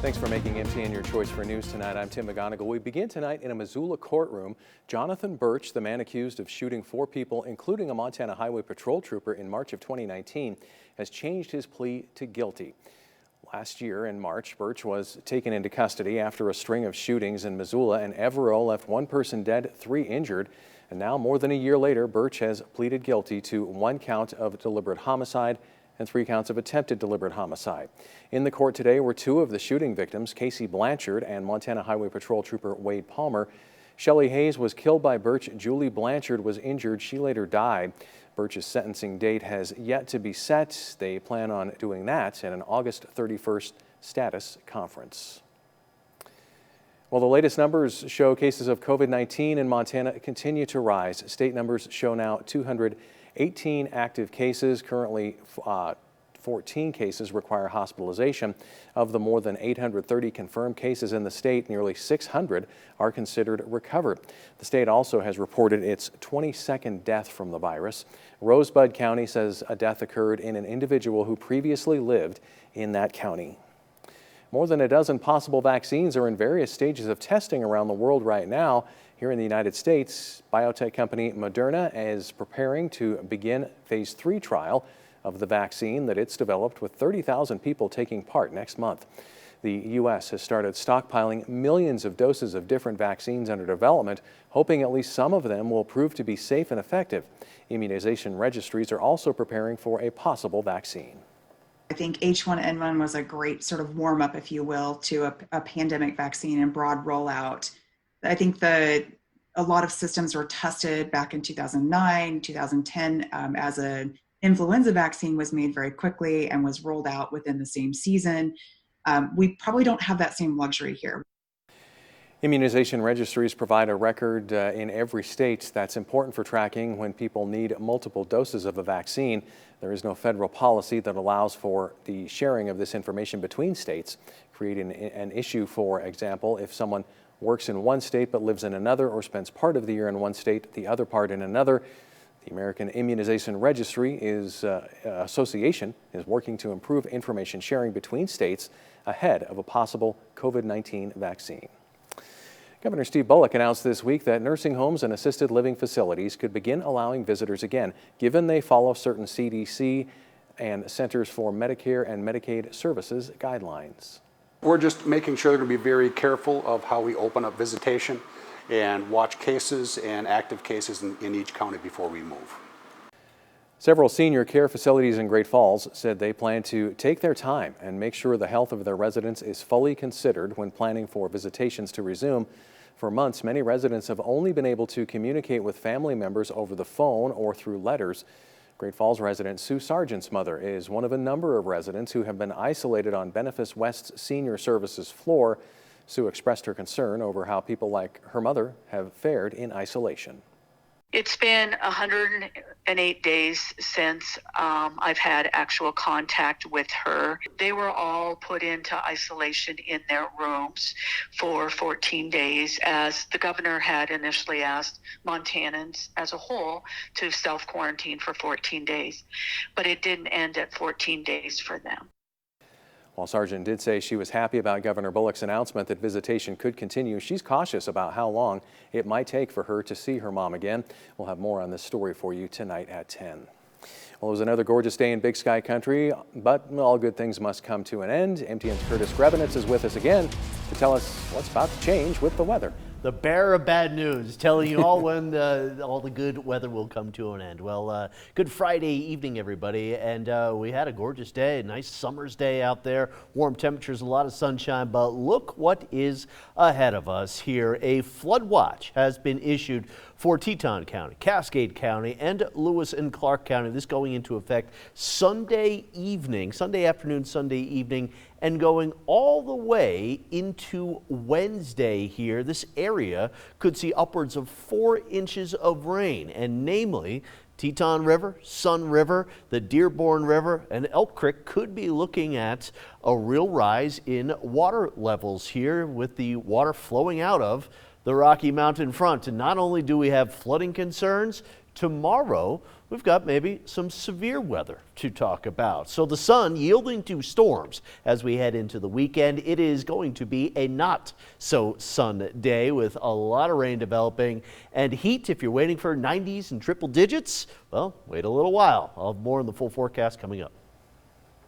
Thanks for making MTN your choice for news tonight. I'm Tim McGonigal. We begin tonight in a Missoula courtroom. Jonathan Birch, the man accused of shooting 4 people, including a Montana Highway Patrol trooper in March of 2019, has changed his plea to guilty. Last year in March, Birch was taken into custody after a string of shootings in Missoula and Evero left 1 person dead, 3 injured. And now, more than a year later, Birch has pleaded guilty to 1 count of deliberate homicide and 3 counts of attempted deliberate homicide. In the court today were 2 of the shooting victims, Casey Blanchard and Montana Highway Patrol Trooper Wade Palmer. Shelley Hayes was killed by Birch. Julie Blanchard was injured. She later died. Birch's sentencing date has yet to be set. They plan on doing that at an August 31st status conference. Well, the latest numbers show cases of COVID-19 in Montana continue to rise. State numbers show now 218 active cases. Currently, 14 cases require hospitalization. Of the more than 830 confirmed cases in the state, nearly 600 are considered recovered. The state also has reported its 22nd death from the virus. Rosebud County says a death occurred in an individual who previously lived in that county. More than a dozen possible vaccines are in various stages of testing around the world right now. Here in the United States, biotech company Moderna is preparing to begin phase 3 trial of the vaccine that it's developed, with 30,000 people taking part next month. The U.S. has started stockpiling millions of doses of different vaccines under development, hoping at least some of them will prove to be safe and effective. Immunization registries are also preparing for a possible vaccine. I think H1N1 was a great sort of warm-up, if you will, to a pandemic vaccine and broad rollout. I think a lot of systems were tested back in 2009, 2010 as an influenza vaccine was made very quickly and was rolled out within the same season. We probably don't have that same luxury here. Immunization registries provide a record in every state that's important for tracking when people need multiple doses of a vaccine. There is no federal policy that allows for the sharing of this information between states, creating an issue, for example, if someone works in one state but lives in another, or spends part of the year in one state, the other part in another. The American Immunization Registry Association is working to improve information sharing between states ahead of a possible COVID-19 vaccine. Governor Steve Bullock announced this week that nursing homes and assisted living facilities could begin allowing visitors again, given they follow certain CDC and Centers for Medicare and Medicaid Services guidelines. We're just making sure to be very careful of how we open up visitation and watch cases and active cases in each county before we move. Several senior care facilities in Great Falls said they plan to take their time and make sure the health of their residents is fully considered when planning for visitations to resume. For months, many residents have only been able to communicate with family members over the phone or through letters. Great Falls resident Sue Sargent's mother is one of a number of residents who have been isolated on Benefice West's senior services floor. Sue expressed her concern over how people like her mother have fared in isolation. It's been 108 days since I've had actual contact with her. They were all put into isolation in their rooms for 14 days, as the governor had initially asked Montanans as a whole to self-quarantine for 14 days. But it didn't end at 14 days for them. While Sargent did say she was happy about Governor Bullock's announcement that visitation could continue, she's cautious about how long it might take for her to see her mom again. We'll have more on this story for you tonight at 10. Well, it was another gorgeous day in Big Sky Country, but all good things must come to an end. MTN's Curtis Grebenitz is with us again to tell us what's about to change with the weather. The bearer of bad news, telling you all when all the good weather will come to an end. Well, good Friday evening, everybody, and we had a gorgeous day, a nice summer's day out there, warm temperatures, a lot of sunshine, but look what is ahead of us here. A flood watch has been issued for Teton County, Cascade County, and Lewis and Clark County. This going into effect Sunday afternoon, Sunday evening, and going all the way into Wednesday here. This area could see upwards of 4 inches of rain, and namely Teton River, Sun River, the Dearborn River, and Elk Creek could be looking at a real rise in water levels here, with the water flowing out of the Rocky Mountain front. And not only do we have flooding concerns, tomorrow we've got maybe some severe weather to talk about. So the sun yielding to storms as we head into the weekend. It is going to be a not so sun day with a lot of rain developing and heat. If you're waiting for 90s and triple digits, well, wait a little while. I'll have more in the full forecast coming up.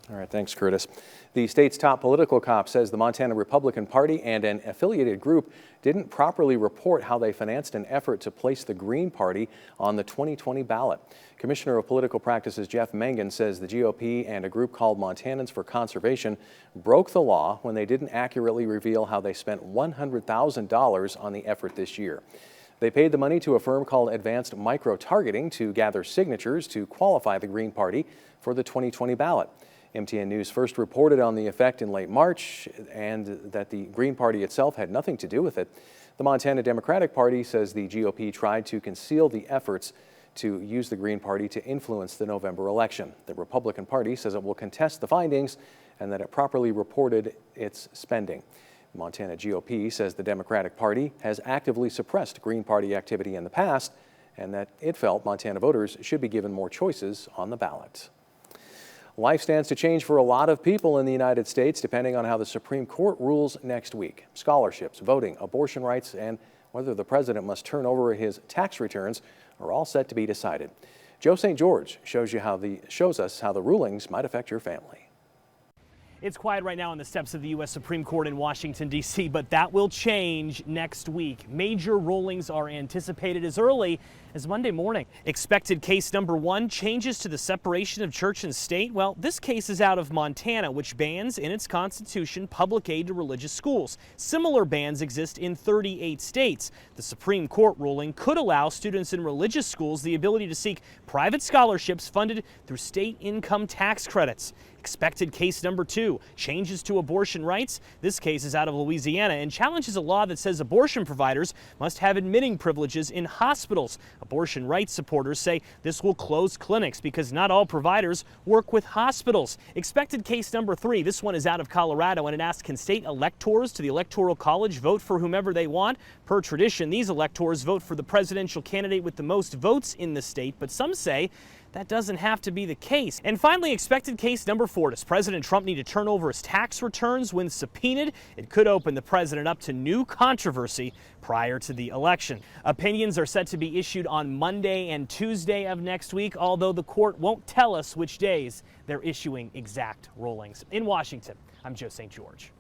All right, thanks, Curtis. The state's top political cop says the Montana Republican Party and an affiliated group didn't properly report how they financed an effort to place the Green Party on the 2020 ballot. Commissioner of Political Practices Jeff Mangan says the GOP and a group called Montanans for Conservation broke the law when they didn't accurately reveal how they spent $100,000 on the effort this year. They paid the money to a firm called Advanced Micro-Targeting to gather signatures to qualify the Green Party for the 2020 ballot. MTN News first reported on the effect in late March and that the Green Party itself had nothing to do with it. The Montana Democratic Party says the GOP tried to conceal the efforts to use the Green Party to influence the November election. The Republican Party says it will contest the findings and that it properly reported its spending. The Montana GOP says the Democratic Party has actively suppressed Green Party activity in the past and that it felt Montana voters should be given more choices on the ballot. Life stands to change for a lot of people in the United States depending on how the Supreme Court rules next week. Scholarships, voting, abortion rights, and whether the president must turn over his tax returns are all set to be decided. Joe St. George shows us how the rulings might affect your family. It's quiet right now on the steps of the U.S. Supreme Court in Washington, D.C., but that will change next week. Major rulings are anticipated as early as Monday morning. Expected case number 1, changes to the separation of church and state. Well, this case is out of Montana, which bans in its constitution public aid to religious schools. Similar bans exist in 38 states. The Supreme Court ruling could allow students in religious schools the ability to seek private scholarships funded through state income tax credits. Expected case number 2, changes to abortion rights. This case is out of Louisiana and challenges a law that says abortion providers must have admitting privileges in hospitals. Abortion rights supporters say this will close clinics because not all providers work with hospitals. Expected case number 3, this one is out of Colorado and it asks, can state electors to the Electoral College vote for whomever they want? Per tradition, these electors vote for the presidential candidate with the most votes in the state, but some say that doesn't have to be the case. And finally, expected case number 4. Does President Trump need to turn over his tax returns when subpoenaed? It could open the president up to new controversy prior to the election. Opinions are set to be issued on Monday and Tuesday of next week, although the court won't tell us which days they're issuing exact rulings. In Washington, I'm Joe St. George.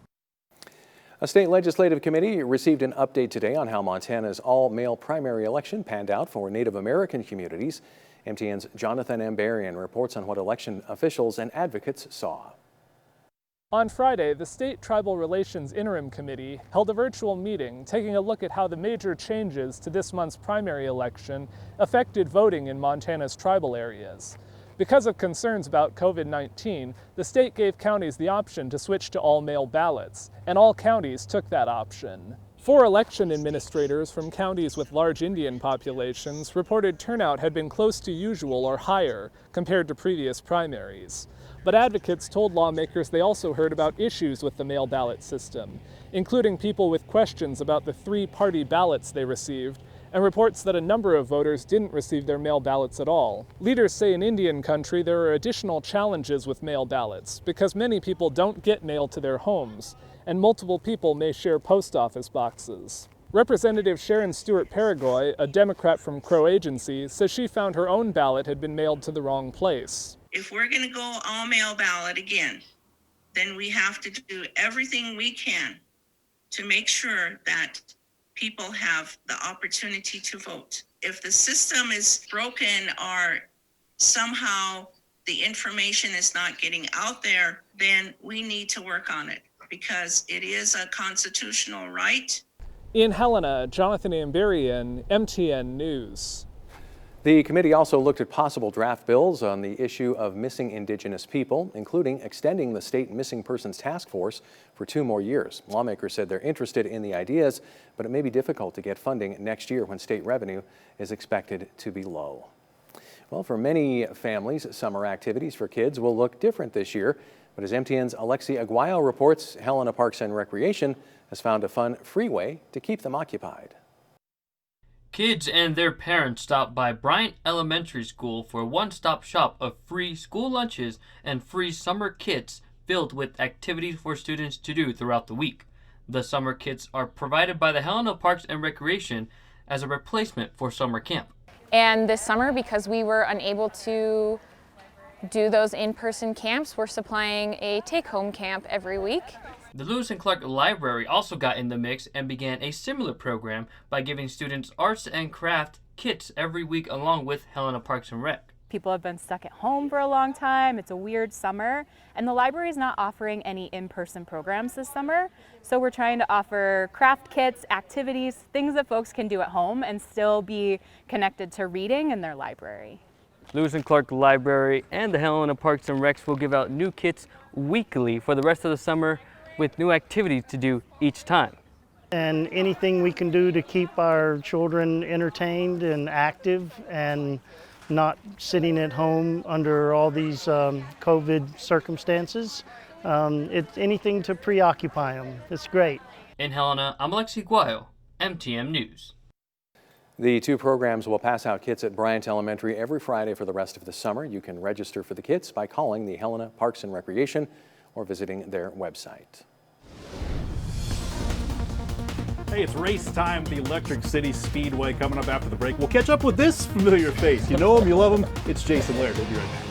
A state legislative committee received an update today on how Montana's all-male primary election panned out for Native American communities. MTN's Jonathan Ambarian reports on what election officials and advocates saw. On Friday, the State Tribal Relations Interim Committee held a virtual meeting taking a look at how the major changes to this month's primary election affected voting in Montana's tribal areas. Because of concerns about COVID-19, the state gave counties the option to switch to all-mail ballots, and all counties took that option. 4 election administrators from counties with large Indian populations reported turnout had been close to usual or higher compared to previous primaries. But advocates told lawmakers they also heard about issues with the mail ballot system, including people with questions about the 3-party ballots they received, and reports that a number of voters didn't receive their mail ballots at all. Leaders say in Indian country there are additional challenges with mail ballots because many people don't get mail to their homes, and multiple people may share post office boxes. Representative Sharon Stewart Paragoy, a Democrat from Crow Agency, says she found her own ballot had been mailed to the wrong place. If we're going to go all mail ballot again, then we have to do everything we can to make sure that people have the opportunity to vote. If the system is broken or somehow the information is not getting out there, then we need to work on it because it is a constitutional right. In Helena, Jonathan Ambarian, MTN News. The committee also looked at possible draft bills on the issue of missing Indigenous people, including extending the state missing persons task force for 2 more years. Lawmakers said they're interested in the ideas, but it may be difficult to get funding next year when state revenue is expected to be low. Well, for many families, summer activities for kids will look different this year. But as MTN's Alexi Aguayo reports, Helena Parks and Recreation has found a fun, free way to keep them occupied. Kids and their parents stopped by Bryant Elementary School for a one-stop shop of free school lunches and free summer kits filled with activities for students to do throughout the week. The summer kits are provided by the Helena Parks and Recreation as a replacement for summer camp. And this summer, because we were unable to do those in-person camps, we're supplying a take-home camp every week. The Lewis and Clark Library also got in the mix and began a similar program by giving students arts and craft kits every week along with Helena Parks and Rec. People have been stuck at home for a long time. It's a weird summer, and the library is not offering any in-person programs this summer. So we're trying to offer craft kits, activities, things that folks can do at home and still be connected to reading in their library. Lewis and Clark Library and the Helena Parks and Recs will give out new kits weekly for the rest of the summer with new activities to do each time. And anything we can do to keep our children entertained and active and not sitting at home under all these COVID circumstances. It's anything to preoccupy them. It's great. In Helena, I'm Alexi Guayo, MTM News. The two programs will pass out kits at Bryant Elementary every Friday for the rest of the summer. You can register for the kits by calling the Helena Parks and Recreation or visiting their website. Hey, it's race time at the Electric City Speedway coming up after the break. We'll catch up with this familiar face. You know him, you love him. It's Jason Laird. We'll be right back.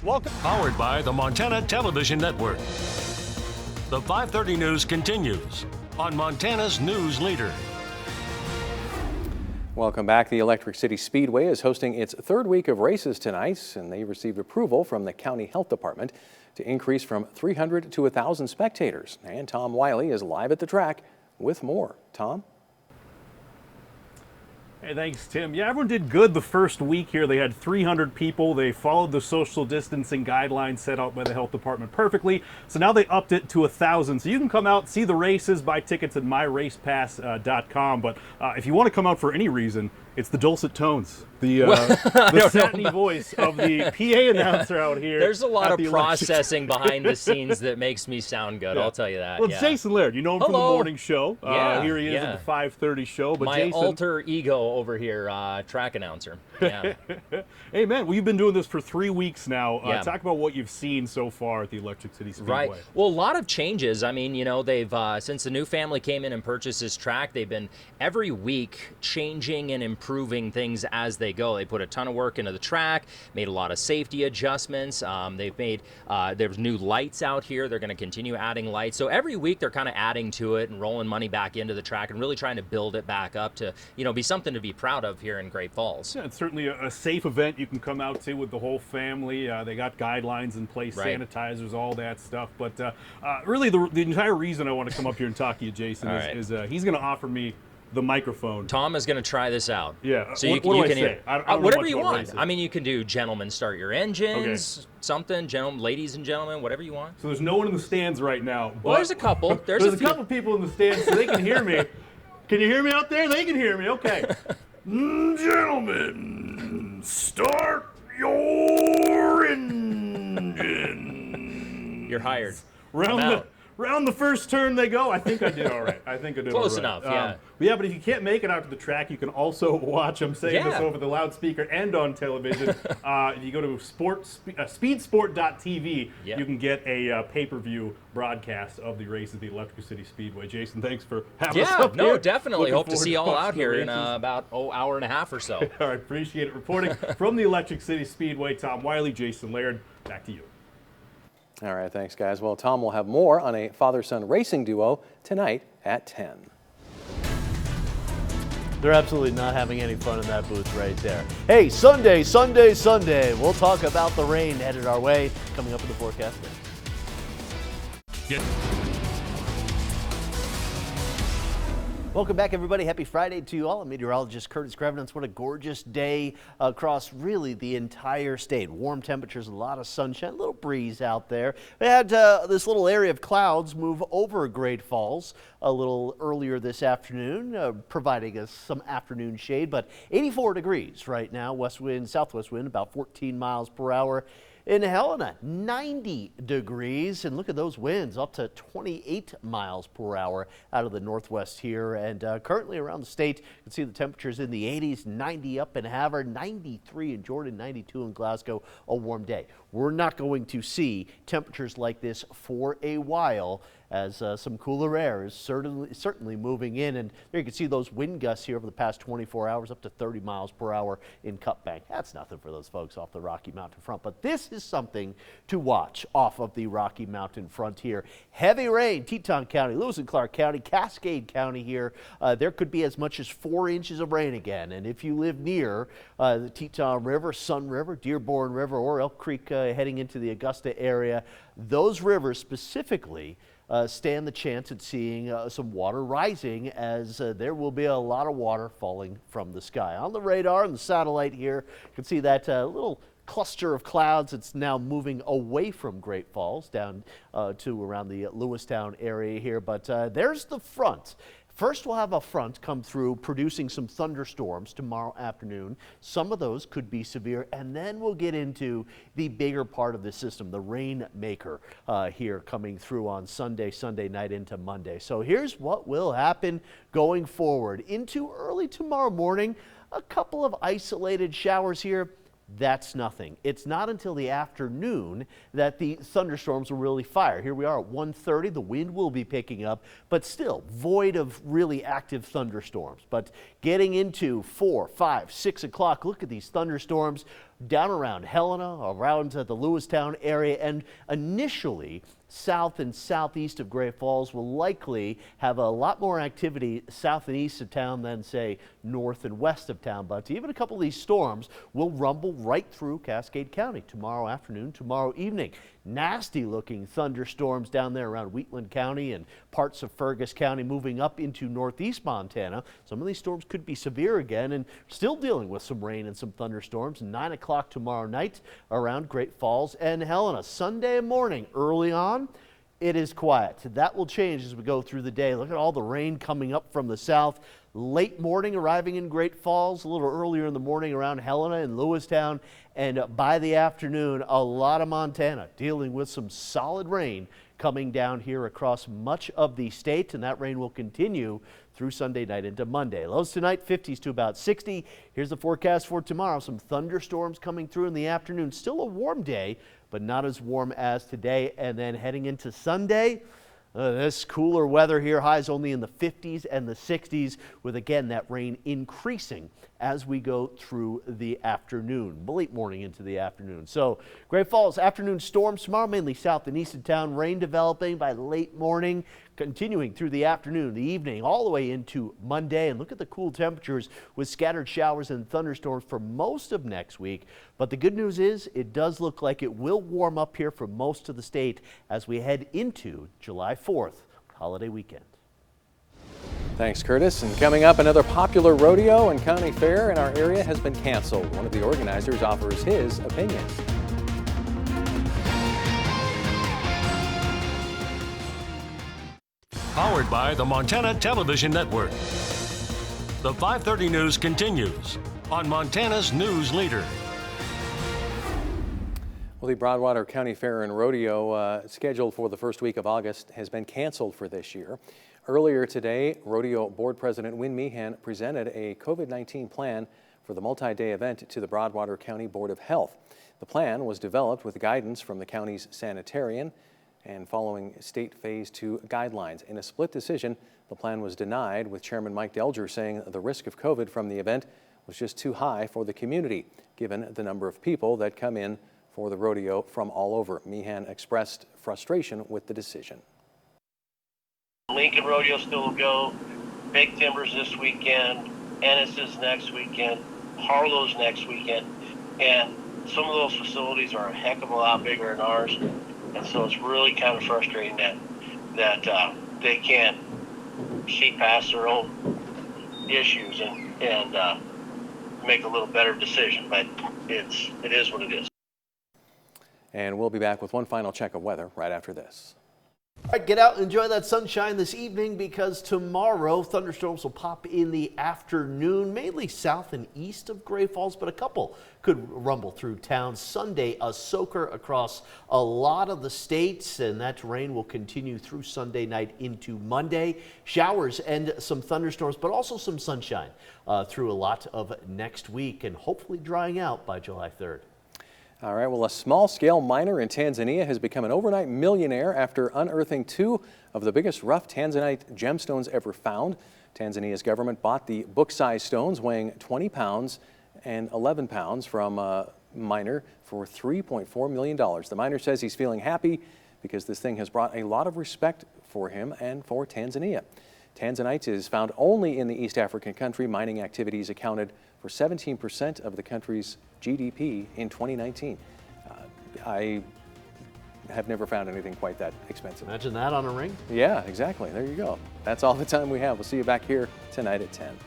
Welcome. Powered by the Montana Television Network. The 5:30 news continues on Montana's news leader. Welcome back. The Electric City Speedway is hosting its third week of races tonight, and they received approval from the County Health Department to increase from 300 to 1,000 spectators. And Tom Wiley is live at the track with more. Tom? Hey, thanks, Tim. Yeah, everyone did good the first week here. They had 300 people. They followed the social distancing guidelines set out by the health department perfectly. So now they upped it to 1,000. So you can come out, see the races, buy tickets at myracepass.com. But if you want to come out for any reason, it's the dulcet tones, the satiny voice of the PA announcer out here. There's a lot of processing behind the scenes that makes me sound good. Yeah. I'll tell you that. Well, it's Jason Laird. You know him from the morning show. Here he is yeah. at the 5:30 show. But my Jason, alter ego over here, track announcer. Yeah. Hey, man, we've been doing this for 3 weeks now. Yeah. Talk about what you've seen so far at the Electric City Speedway. Right. Well, a lot of changes. I mean, you know, they've since the new family came in and purchased this track, they've been every week changing and improving things as they go. They put a ton of work into the track, made a lot of safety adjustments. They've made there's new lights out here. They're going to continue adding lights. So every week they're kind of adding to it and rolling money back into the track and really trying to build it back up to, you know, be something to be proud of here in Great Falls. Yeah, it's certainly a safe event you can come out to with the whole family. They got guidelines in place, right. Sanitizers, all that stuff. But really the entire reason I want to come up here and talk to you, Jason, is he's going to offer me the microphone. Tom is going to try this out. Yeah. So what do I say? I don't whatever know you want. Racing. I mean, you can do gentlemen start your engines, okay. Something, gentlemen, ladies and gentlemen, whatever you want. So there's no one in the stands right now. But Well, there's a couple. There's a couple people in the stands so they can hear me. Can you hear me out there? They can hear me. Okay. Gentlemen, start your engine. You're hired. Round the first turn they go. I think I did all right. Close enough, yeah. But if you can't make it out to the track, you can also watch. I'm saying this over the loudspeaker and on television. If you go to speedsport.tv, you can get a pay-per-view broadcast of the race at the Electric City Speedway. Jason, thanks for having us up here. Yeah, no, definitely. Looking Hope to see you all out here in races. about hour and a half or so. All right, appreciate it. Reporting from the Electric City Speedway, Tom Wiley, Jason Laird, back to you. All right, thanks, guys. Well, Tom will have more on a father-son racing duo tonight at 10. They're absolutely not having any fun in that booth right there. Hey, Sunday. We'll talk about the rain headed our way coming up in the forecast next. Welcome back, everybody. Happy Friday to you all. I'm meteorologist Curtis Grevenance. What a gorgeous day across really the entire state. Warm temperatures, a lot of sunshine, a little breeze out there. We had this little area of clouds move over Great Falls a little earlier this afternoon, providing us some afternoon shade, but 84 degrees right now. West wind, southwest wind, about 14 miles per hour. In Helena, 90 degrees, and look at those winds, up to 28 miles per hour out of the northwest here. And currently around the state, you can see the temperatures in the 80s, 90 up in Havre, 93 in Jordan, 92 in Glasgow. A warm day. We're not going to see temperatures like this for a while, as some cooler air is certainly moving in. And there you can see those wind gusts here over the past 24 hours, up to 30 miles per hour in Cutbank. That's nothing for those folks off the Rocky Mountain front, but this is something to watch off of the Rocky Mountain front here. Heavy rain, Teton County, Lewis and Clark County, Cascade County here. There could be as much as 4 inches of rain again. And if you live near the Teton River, Sun River, Dearborn River, or Elk Creek heading into the Augusta area, those rivers specifically stand the chance at seeing some water rising, as there will be a lot of water falling from the sky. On the radar and the satellite here, you can see that little cluster of clouds. It's now moving away from Great Falls down to around the Lewistown area here, but there's the front. First, we'll have a front come through producing some thunderstorms tomorrow afternoon. Some of those could be severe, and then we'll get into the bigger part of the system, the rainmaker here coming through on Sunday night into Monday. So here's what will happen going forward. Into early tomorrow morning, a couple of isolated showers here. That's nothing. It's not until the afternoon that the thunderstorms will really fire. Here we are at 1:30. The wind will be picking up, but still void of really active thunderstorms. But getting into 4, 5, 6 o'clock, look at these thunderstorms down around Helena, around the Lewistown area, and initially south and southeast of Great Falls will likely have a lot more activity south and east of town than, say, north and west of town. But even a couple of these storms will rumble right through Cascade County tomorrow afternoon, tomorrow evening. Nasty looking thunderstorms down there around Wheatland County and parts of Fergus County, moving up into northeast Montana. Some of these storms could be severe again, and still dealing with some rain and some thunderstorms. 9 o'clock tomorrow night around Great Falls and Helena. Sunday morning early on, it is quiet. That will change as we go through the day. Look at all the rain coming up from the south. Late morning arriving in Great Falls, a little earlier in the morning around Helena and Lewistown, and by the afternoon, a lot of Montana dealing with some solid rain coming down here across much of the state, and that rain will continue through Sunday night into Monday. Lows tonight, 50s to about 60. Here's the forecast for tomorrow. Some thunderstorms coming through in the afternoon. Still a warm day, but not as warm as today. And then heading into Sunday, this cooler weather here, highs only in the 50s and the 60s, with again that rain increasing as we go through the afternoon, late morning into the afternoon. So Great Falls afternoon storms tomorrow, mainly south and east of town. Rain developing by late morning, continuing through the afternoon, the evening, all the way into Monday. And look at the cool temperatures with scattered showers and thunderstorms for most of next week. But the good news is it does look like it will warm up here for most of the state as we head into July 4th, holiday weekend. Thanks, Curtis. And coming up, another popular rodeo and county fair in our area has been canceled. One of the organizers offers his opinion. Powered by the Montana Television Network. The 5:30 news continues on Montana's news leader. Well, the Broadwater County Fair and Rodeo, scheduled for the first week of August, has been canceled for this year. Earlier today, Rodeo Board President Win Meehan presented a COVID-19 plan for the multi-day event to the Broadwater County Board of Health. The plan was developed with guidance from the county's sanitarian and following state Phase 2 guidelines. In a split decision, the plan was denied, with Chairman Mike Delger saying the risk of COVID from the event was just too high for the community, given the number of people that come in for the rodeo from all over. Meehan expressed frustration with the decision. Lincoln Rodeo still will go, Big Timbers this weekend, Ennis is next weekend, Harlow's next weekend, and some of those facilities are a heck of a lot bigger than ours, and so it's really kind of frustrating that they can't see past their own issues and make a little better decision, but it is what it is. And we'll be back with one final check of weather right after this. All right, get out and enjoy that sunshine this evening, because tomorrow thunderstorms will pop in the afternoon, mainly south and east of Great Falls, but a couple could rumble through town. Sunday, a soaker across a lot of the states, and that rain will continue through Sunday night into Monday. Showers and some thunderstorms, but also some sunshine through a lot of next week, and hopefully drying out by July 3rd. All right, well, a small-scale miner in Tanzania has become an overnight millionaire after unearthing 2 of the biggest rough tanzanite gemstones ever found. Tanzania's government bought the book-sized stones weighing 20 pounds and 11 pounds from a miner for $3.4 million. The miner says he's feeling happy because this thing has brought a lot of respect for him and for Tanzania. Tanzanite is found only in the East African country. Mining activities accounted for 17% of the country's GDP in 2019. I have never found anything quite that expensive. Imagine that on a ring. Yeah, exactly. There you go. That's all the time we have. We'll see you back here tonight at 10.